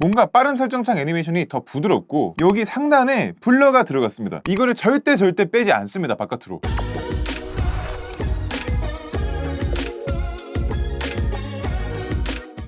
뭔가 빠른 설정창 애니메이션이 더 부드럽고 여기 상단에 블러가 들어갔습니다. 이거를 절대 빼지 않습니다. 바깥으로.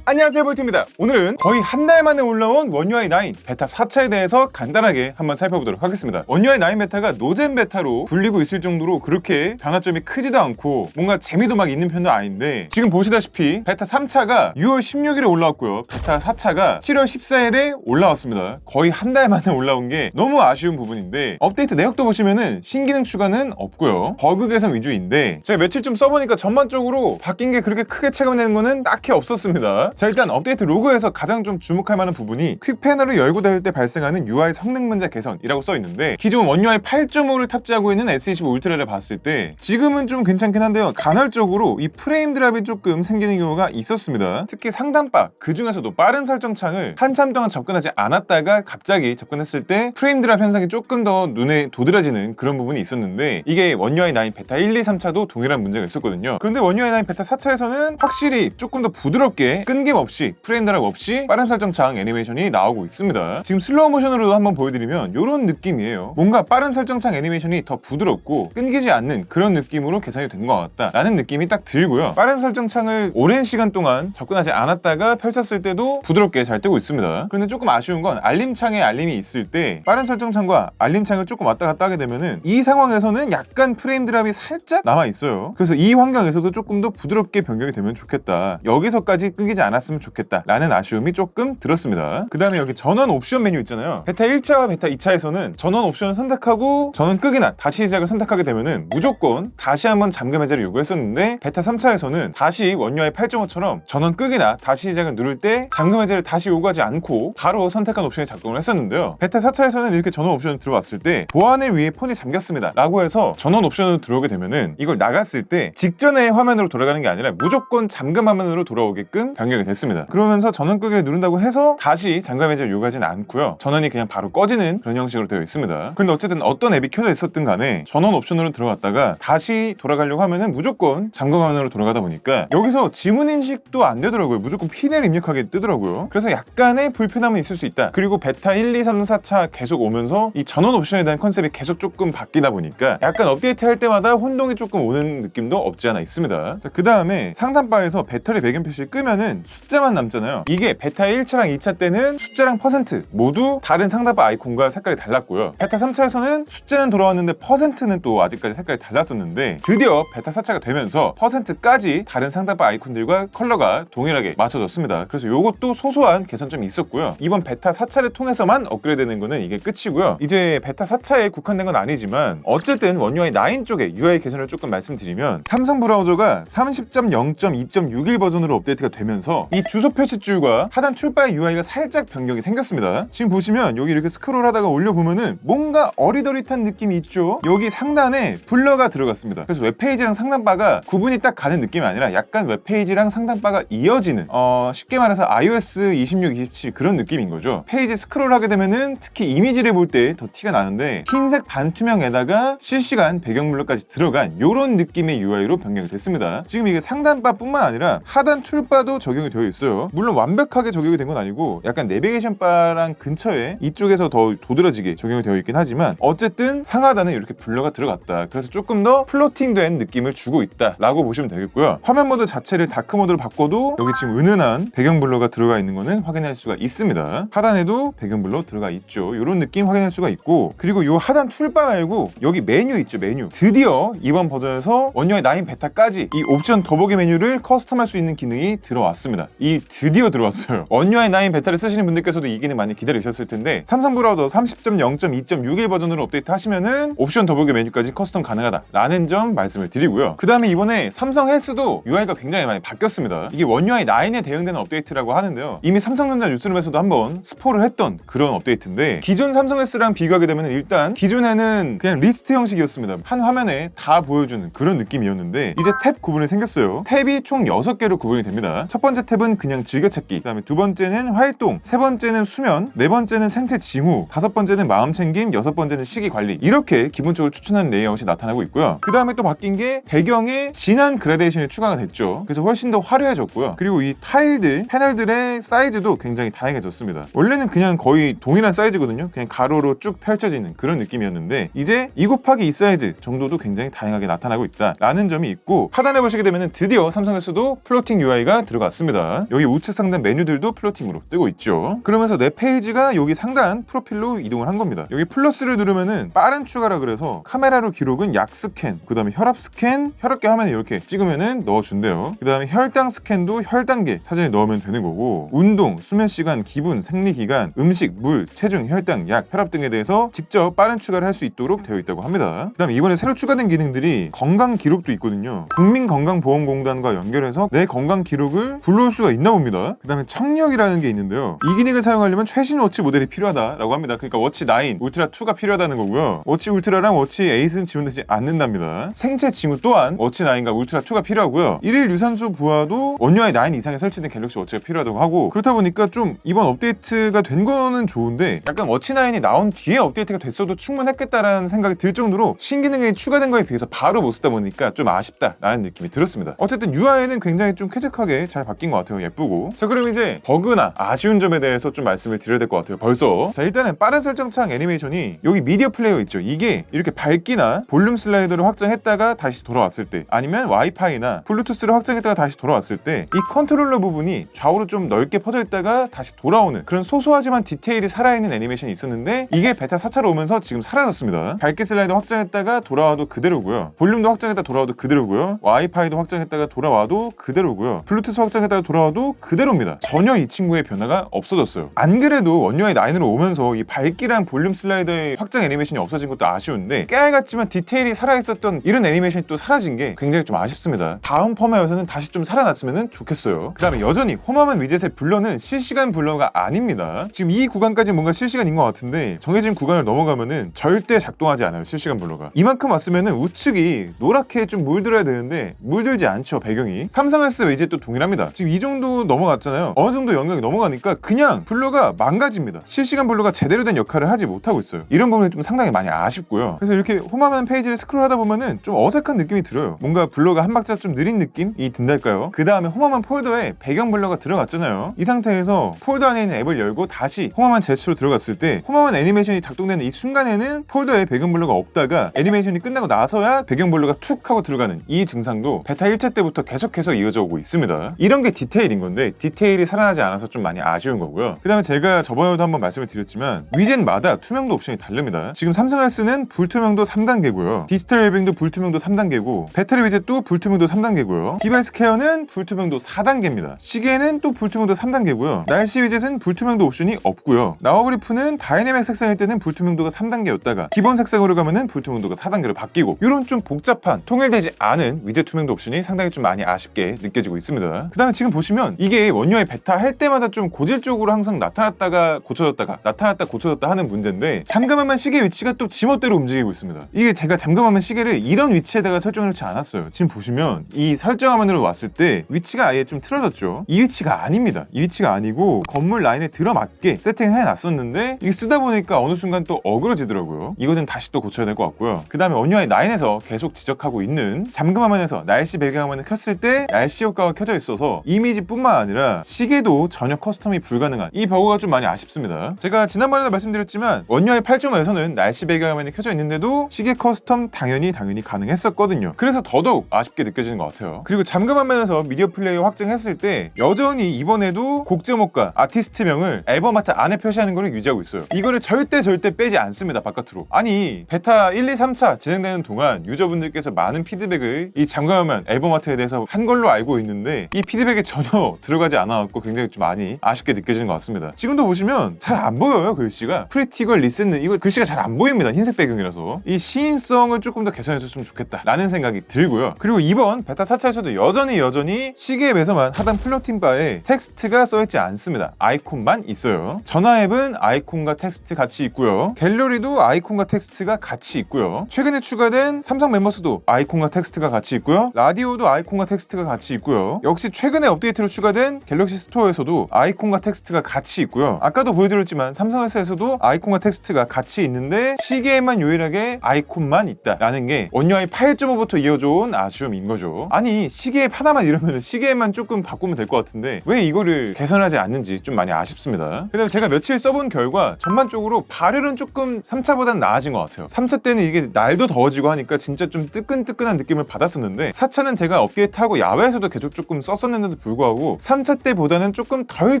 안녕하세요, 볼트입니다. 오늘은 거의 한 달 만에 올라온 원UI 9 베타 4차에 대해서 간단하게 한번 살펴보도록 하겠습니다. 원UI 9 베타가 노잼 베타로 불리고 있을 정도로 그렇게 변화점이 크지도 않고 뭔가 재미도 막 있는 편도 아닌데, 지금 보시다시피 베타 3차가 6월 16일에 올라왔고요, 베타 4차가 7월 14일에 올라왔습니다. 거의 한 달 만에 올라온 게 너무 아쉬운 부분인데, 업데이트 내역도 보시면은 신기능 추가는 없고요, 버그 개선 위주인데, 제가 며칠 좀 써보니까 전반적으로 바뀐 게 그렇게 크게 체감되는 거는 딱히 없었습니다. 자, 일단 업데이트 로고에서 가장 좀 주목할 만한 부분이 퀵 패널을 열고 닫을 때 발생하는 UI 성능 문제 개선이라고 써있는데, 기존 원UI 8.5를 탑재하고 있는 S25 울트라를 봤을 때 지금은 좀 괜찮긴 한데요, 간헐적으로 이 프레임 드랍이 조금 생기는 경우가 있었습니다. 특히 상단바, 그 중에서도 빠른 설정창을 한참 동안 접근하지 않았다가 갑자기 접근했을 때 프레임 드랍 현상이 조금 더 눈에 도드라지는 그런 부분이 있었는데, 이게 원UI 9 베타 1, 2, 3차도 동일한 문제가 있었거든요. 그런데 원UI 9 베타 4차에서는 확실히 조금 더 부드럽게 끊김없이 프레임 드랍 없이 빠른 설정창 애니메이션이 나오고 있습니다. 지금 슬로우 모션으로도 한번 보여드리면 이런 느낌이에요. 뭔가 빠른 설정창 애니메이션이 더 부드럽고 끊기지 않는 그런 느낌으로 개선이 된 것 같다 라는 느낌이 딱 들고요, 빠른 설정창을 오랜 시간 동안 접근하지 않았다가 펼쳤을 때도 부드럽게 잘 뜨고 있습니다. 그런데 조금 아쉬운 건 알림창에 알림이 있을 때 빠른 설정창과 알림창을 조금 왔다 갔다 하게 되면은 이 상황에서는 약간 프레임 드랍이 살짝 남아 있어요. 그래서 이 환경에서도 조금 더 부드럽게 변경이 되면 좋겠다, 여기서까지 끊기지 않았으면 좋겠다 라는 아쉬움이 조금 들었습니다. 그 다음에 여기 전원 옵션 메뉴 있잖아요. 베타 1차와 베타 2차에서는 전원 옵션을 선택하고 전원 끄기나 다시 시작을 선택하게 되면은 무조건 다시 한번 잠금 해제를 요구했었는데, 베타 3차에서는 다시 원UI 8.5처럼 전원 끄기나 다시 시작을 누를 때 잠금 해제를 다시 요구하지 않고 바로 선택한 옵션이 작동을 했었는데요, 베타 4차에서는 이렇게 전원 옵션을 들어왔을 때 보안을 위해 폰이 잠겼습니다 라고 해서 전원 옵션으로 들어오게 되면은 이걸 나갔을 때 직전의 화면으로 돌아가는 게 아니라 무조건 잠금 화면으로 돌아오게끔 변경이 됐습니다. 그러면서 전원 끄기를 누른다고 해서 다시 잠금 해제를 요구하지는 않고요, 전원이 그냥 바로 꺼지는 그런 형식으로 되어 있습니다. 그런데 어쨌든 어떤 앱이 켜져 있었든 간에 전원 옵션으로 들어갔다가 다시 돌아가려고 하면은 무조건 잠금 화면으로 돌아가다 보니까 여기서 지문 인식도 안 되더라고요. 무조건 핀을 입력하게 뜨더라고요. 그래서 약간의 불편함은 있을 수 있다. 그리고 베타 1, 2, 3, 4차 계속 오면서 이 전원 옵션에 대한 컨셉이 계속 조금 바뀌다 보니까 약간 업데이트 할 때마다 혼동이 조금 오는 느낌도 없지 않아 있습니다. 자, 그 다음에 상단바에서 배터리 배경 표시를 끄면은 숫자만 남잖아요. 이게 베타 1차랑 2차 때는 숫자랑 퍼센트 모두 다른 상단바 아이콘과 색깔이 달랐고요, 베타 3차에서는 숫자는 돌아왔는데 퍼센트는 또 아직까지 색깔이 달랐었는데, 드디어 베타 4차가 되면서 퍼센트까지 다른 상단바 아이콘들과 컬러가 동일하게 맞춰졌습니다. 그래서 이것도 소소한 개선점이 있었고요, 이번 베타 4차를 통해서만 업그레이드되는 거는 이게 끝이고요. 이제 베타 4차에 국한된 건 아니지만 어쨌든 원UI 9 쪽에 UI 개선을 조금 말씀드리면, 삼성 브라우저가 30.0.2.61 버전으로 업데이트가 되면서 이 주소 표시줄과 하단 툴바의 UI가 살짝 변경이 생겼습니다. 지금 보시면 여기 이렇게 스크롤 하다가 올려보면은 뭔가 어리더릿한 느낌이 있죠. 여기 상단에 블러가 들어갔습니다. 그래서 웹페이지랑 상단바가 구분이 딱 가는 느낌이 아니라 약간 웹페이지랑 상단바가 이어지는, 쉽게 말해서 iOS 26, 27 그런 느낌인 거죠. 페이지 스크롤 하게 되면은 특히 이미지를 볼 때 더 티가 나는데, 흰색 반투명에다가 실시간 배경 블러까지 들어간 이런 느낌의 UI로 변경이 됐습니다. 지금 이게 상단바 뿐만 아니라 하단 툴바도 적용이 되어 있어요. 물론 완벽하게 적용이 된 건 아니고 약간 내비게이션 바랑 근처에 이쪽에서 더 도드라지게 적용이 되어 있긴 하지만, 어쨌든 상하단은 이렇게 블러가 들어갔다. 그래서 조금 더 플로팅된 느낌을 주고 있다 라고 보시면 되겠고요. 화면 모드 자체를 다크 모드로 바꿔도 여기 지금 은은한 배경 블러가 들어가 있는 거는 확인할 수가 있습니다. 하단에도 배경 블러 들어가 있죠. 이런 느낌 확인할 수가 있고, 그리고 이 하단 툴바 말고 여기 메뉴 있죠, 메뉴. 드디어 이번 버전에서 원UI 9 베타까지 이 옵션 더보기 메뉴를 커스텀할 수 있는 기능이 들어왔습니다. 이 드디어 들어왔어요. 원UI 9 베타를 쓰시는 분들께서도 이 기능 많이 기다리셨을 텐데, 삼성 브라우저 30.0.2.61 버전으로 업데이트 하시면은 옵션 더보기 메뉴까지 커스텀 가능하다 라는 점 말씀을 드리고요. 그 다음에 이번에 삼성 헬스도 UI가 굉장히 많이 바뀌었습니다. 이게 원UI 9에 대응되는 업데이트라고 하는데요, 이미 삼성전자 뉴스룸에서도 한번 스포를 했던 그런 업데이트인데, 기존 삼성 헬스랑 비교하게 되면 일단 기존에는 그냥 리스트 형식이었습니다. 한 화면에 다 보여주는 그런 느낌이었는데, 이제 탭 구분이 생겼어요. 탭이 총 6개로 구분이 됩니다. 첫 번째 탭은 그냥 즐겨찾기, 그 다음에 두 번째는 활동, 세 번째는 수면, 네 번째는 생체 징후, 다섯 번째는 마음 챙김, 여섯 번째는 시기 관리, 이렇게 기본적으로 추천하는 레이아웃이 나타나고 있고요. 그 다음에 또 바뀐 게 배경에 진한 그라데이션이 추가가 됐죠. 그래서 훨씬 더 화려해졌고요. 그리고 이 타일들, 패널들의 사이즈도 굉장히 다양해졌습니다. 원래는 그냥 거의 동일한 사이즈거든요. 그냥 가로로 쭉 펼쳐지는 그런 느낌이었는데 이제 2 곱하기 2 사이즈 정도도 굉장히 다양하게 나타나고 있다라는 점이 있고, 하단에 보시게 되면 드디어 삼성에서도 플로팅 UI가 들어갔습니다. 여기 우측 상단 메뉴들도 플로팅으로 뜨고 있죠. 그러면서 내 페이지가 여기 상단 프로필로 이동을 한 겁니다. 여기 플러스를 누르면은 빠른 추가라 그래서 카메라로 기록은 약 스캔, 그 다음에 혈압 스캔, 혈압계 화면에 이렇게 찍으면은 넣어준대요. 그 다음에 혈당 스캔도 혈당계 사진에 넣으면 되는 거고, 운동, 수면 시간, 기분, 생리 기간, 음식, 물, 체중, 혈당, 약, 혈압 등에 대해서 직접 빠른 추가를 할 수 있도록 되어 있다고 합니다. 그 다음에 이번에 새로 추가된 기능들이 건강 기록도 있거든요. 국민건강보험공단과 연결해서 내 건강 기록을 불러올 수가 있나 봅니다. 그 다음에 청력이라는 게 있는데요. 이 기능을 사용하려면 최신 워치 모델이 필요하다라고 합니다. 그러니까 워치 9, 울트라 2가 필요하다는 거고요. 워치 울트라랑 워치 8은 지원되지 않는답니다. 생체 징후 또한 워치 9과 울트라 2가 필요하고요. 일일 유산소 부하도 원UI 9 이상에 설치된 갤럭시 워치가 필요하다고 하고, 그렇다 보니까 좀 이번 업데이트가 된 거는 좋은데 약간 워치 9이 나온 뒤에 업데이트가 됐어도 충분했겠다라는 생각이 들 정도로 신기능이 추가된 거에 비해서 바로 못 쓰다 보니까 좀 아쉽다라는 느낌이 들었습니다. 어쨌든 UI는 굉장히 좀 쾌적하게 잘 바뀐 것 같아요. 예쁘고. 자, 그럼 이제 버그나 아쉬운 점에 대해서 좀 말씀을 드려야 될 것 같아요. 벌써. 자, 일단은 빠른 설정창 애니메이션이 여기 미디어 플레이어 있죠. 이게 이렇게 밝기나 볼륨 슬라이더를 확장했다가 다시 돌아왔을 때, 아니면 와이파이나 블루투스를 확장했다가 다시 돌아왔을 때 이 컨트롤러 부분이 좌우로 좀 넓게 퍼져 있다가 다시 돌아오는 그런 소소하지만 디테일이 살아있는 애니메이션이 있었는데 이게 베타 4차로 오면서 지금 사라졌습니다. 밝기 슬라이더 확장했다가 돌아와도 그대로고요. 볼륨도 확장했다가 돌아와도 그대로고요. 와이파이도 확장했다가 돌아와도 그대로고요. 블루투스 확장했다가 돌아와도 그대로입니다. 전혀 이 친구의 변화가 없어졌어요. 안 그래도 원UI 9으로 오면서 이 밝기랑 볼륨 슬라이더의 확장 애니메이션이 없어진 것도 아쉬운데, 깨알같지만 디테일이 살아있었던 이런 애니메이션이 또 사라진 게 굉장히 좀 아쉽습니다. 다음 펌웨어에서는 다시 좀 살아났으면 좋겠어요. 그 다음에 여전히 홈화면 위젯의 블러는 실시간 블러가 아닙니다. 지금 이 구간까지 뭔가 실시간인 것 같은데 정해진 구간을 넘어가면은 절대 작동하지 않아요. 실시간 블러가. 이만큼 왔으면은 우측이 노랗게 좀 물들어야 되는데 물들지 않죠. 배경이. 삼성 S 위젯도 동일합니다. 지금 이 정도 넘어갔잖아요. 어느 정도 영역이 넘어가니까 그냥 블러가 망가집니다. 실시간 블러가 제대로 된 역할을 하지 못하고 있어요. 이런 부분이 좀 상당히 많이 아쉽고요. 그래서 이렇게 홈화면 페이지를 스크롤하다 보면은 좀 어색한 느낌이 들어요. 뭔가 블러가 한 박자 좀 느린 느낌이 든달까요? 그 다음에 홈화면 폴더에 배경 블러가 들어갔잖아요. 이 상태에서 폴더 안에 있는 앱을 열고 다시 홈화면 제스처로 들어갔을 때 홈화면 애니메이션이 작동되는 이 순간에는 폴더에 배경 블러가 없다가 애니메이션이 끝나고 나서야 배경 블러가 툭 하고 들어가는 이 증상도 베타 1차 때부터 계속해서 이어져 오고 있습니다. 이런 게 디테일인 건데 디테일이 살아나지 않아서 좀 많이 아쉬운 거고요. 그 다음에 제가 저번에도 한번 말씀을 드렸지만 위젯마다 투명도 옵션이 다릅니다. 지금 삼성 S는 불투명도 3단계고요. 디지털 웰빙도 불투명도 3단계고, 배터리 위젯도 불투명도 3단계고요. 디바이스 케어는 불투명도 4단계입니다. 시계는 또 불투명도 3단계고요. 날씨 위젯은 불투명도 옵션이 없고요. 나워그리프는 다이내믹 색상일 때는 불투명도가 3단계였다가 기본 색상으로 가면은 불투명도가 4단계로 바뀌고, 이런 좀 복잡한 통일되지 않은 위젯 투명도 옵션이 상당히 좀 많이 아쉽게 느껴지고 있습니다. 그 다음에 지금 보시면 이게 원UI 베타 할 때마다 좀 고질적으로 항상 나타났다가 고쳐졌다가 나타났다 고쳐졌다 하는 문제인데, 잠금화면 시계 위치가 또 지멋대로 움직이고 있습니다. 이게 제가 잠금화면 시계를 이런 위치에다가 설정해 놓지 않았어요. 지금 보시면 이 설정 화면으로 왔을 때 위치가 아예 좀 틀어졌죠. 이 위치가 아닙니다. 이 위치가 아니고 건물 라인에 들어맞게 세팅해 놨었는데 이게 쓰다 보니까 어느 순간 또 어그러지더라고요. 이거는 다시 또 고쳐야 될 것 같고요. 그 다음에 원UI 9에서 계속 지적하고 있는 잠금화면에서 날씨 배경화면을 켰을 때 날씨 효과가 켜져 있어서 이미지뿐만 아니라 시계도 전혀 커스텀이 불가능한 이 버그가 좀 많이 아쉽습니다. 제가 지난번에도 말씀드렸지만 원UI 8.5에서는 날씨 배경화면이 켜져 있는데도 시계 커스텀 당연히 가능했었거든요. 그래서 더더욱 아쉽게 느껴지는 것 같아요. 그리고 잠금화면에서 미디어 플레이어 확장했을 때 여전히 이번에도 곡 제목과 아티스트명을 앨범 아트 안에 표시하는 거를 유지하고 있어요. 이거를 절대 빼지 않습니다. 바깥으로. 아니 베타 1, 2, 3차 진행되는 동안 유저분들께서 많은 피드백을 이 잠금화면 앨범 아트에 대해서 한 걸로 알고 있는데 이 피드백이 전혀 들어가지 않아갖고 굉장히 좀 많이 아쉽게 느껴지는 것 같습니다. 지금도 보시면 잘 안 보여요. 글씨가 프리티걸 리센는 이거 글씨가 잘 안 보입니다. 흰색 배경이라서 이 시인성을 조금 더 개선해줬으면 좋겠다 라는 생각이 들고요. 그리고 이번 베타 4차에서도 여전히 시계 앱에서만 하단 플로팅 바에 텍스트가 써있지 않습니다. 아이콘만 있어요. 전화 앱은 아이콘과 텍스트 같이 있고요. 갤러리도 아이콘과 텍스트가 같이 있고요. 최근에 추가된 삼성 멤버스도 아이콘과 텍스트가 같이 있고요. 라디오도 아이콘과 텍스트가 같이 있고요. 역시 최근에 업데이트로 추가된 갤럭시 스토어에서도 아이콘과 텍스트가 같이 있고요. 아까도 보여드렸지만 삼성S에서도 아이콘과 텍스트가 같이 있는데 시계에만 유일하게 아이콘만 있다라는 게 원UI 8.5부터 이어져온 아쉬움인 거죠. 아니 시계에 하나만 이러면 시계에만 조금 바꾸면 될 것 같은데 왜 이거를 개선하지 않는지 좀 많이 아쉽습니다. 그다음에 제가 며칠 써본 결과 전반적으로 발열은 조금 3차보다는 나아진 것 같아요. 3차 때는 이게 날도 더워지고 하니까 진짜 좀 뜨끈뜨끈한 느낌을 받았었는데 4차는 제가 업데이트하고 야외에서도 계속 조금 썼었는데도 불구하고 3차 때보다는 조금 덜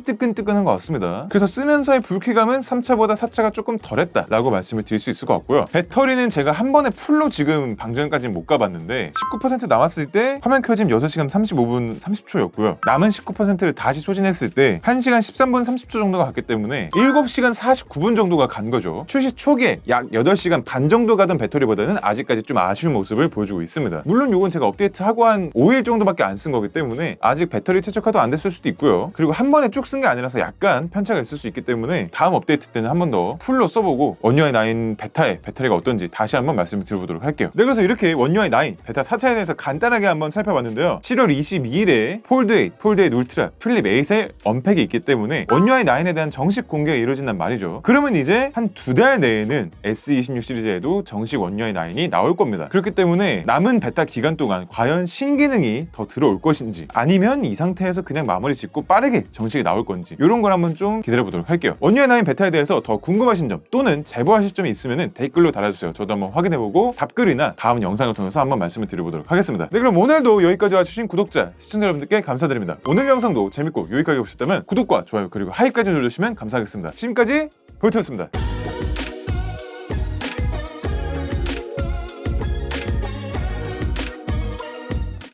뜨끈뜨끈한 것 같습니다. 그래서 쓰면서의 불쾌감은 3차보다 4차가 조금 덜했다 라고 말씀을 드릴 수 있을 것 같고요. 배터리는 제가 한 번에 풀로 지금 방전까지는 못 가봤는데 19% 남았을 때 화면 켜짐 6시간 35분 30초였고요. 남은 19%를 다시 소진했을 때 1시간 13분 30초 정도가 갔기 때문에 7시간 49분 정도가 간 거죠. 출시 초기에 약 8시간 반 정도 가던 배터리보다는 아직까지 좀 아쉬운 모습을 보여주고 있습니다. 물론 이건 제가 업데이트하고 한 5일 정도밖에 안 쓴 거기 때문에 아직 배터리 최적화도 안 됐을 수도 있고요. 그리고 한 번에 쭉 쓴 게 아니라서 약간 편차가 있을 수 있기 때문에 다음 업데이트 때는 한 번 더 풀로 써보고 원UI 9 베타의 배터리가 어떤지 다시 한번 말씀을 드려보도록 할게요. 네, 그래서 이렇게 원UI 9 베타 4차에 대해서 간단하게 한번 살펴봤는데요. 7월 22일에 폴드 8, 폴드 8 울트라, 플립 8의 언팩이 있기 때문에 원UI 9에 대한 정식 공개가 이루어진단 말이죠. 그러면 이제 한 2달 내에는 S26 시리즈에도 정식 원UI 9이 나올 겁니다. 그렇기 때문에 남은 베타 기간 동안 과연 신기능이 더 들어올 것인지 아니면 이 상태에서 그냥 마무리 짓고 빠르게 정식이 나올 건지 이런 걸 한번 좀 기다려보도록 할게요. 원UI 9 베타에 대해서 더 궁금하신 점 또는 제보하실 점이 있으면 댓글로 달아주세요. 저도 한번 확인해보고 답글이나 다음 영상을 통해서 한번 말씀을 드려보도록 하겠습니다. 네, 그럼 오늘도 여기까지 와주신 구독자, 시청자 여러분들께 감사드립니다. 오늘 영상도 재밌고 유익하게 보셨다면 구독과 좋아요 그리고 하이까지 눌러주시면 감사하겠습니다. 지금까지 볼트였습니다.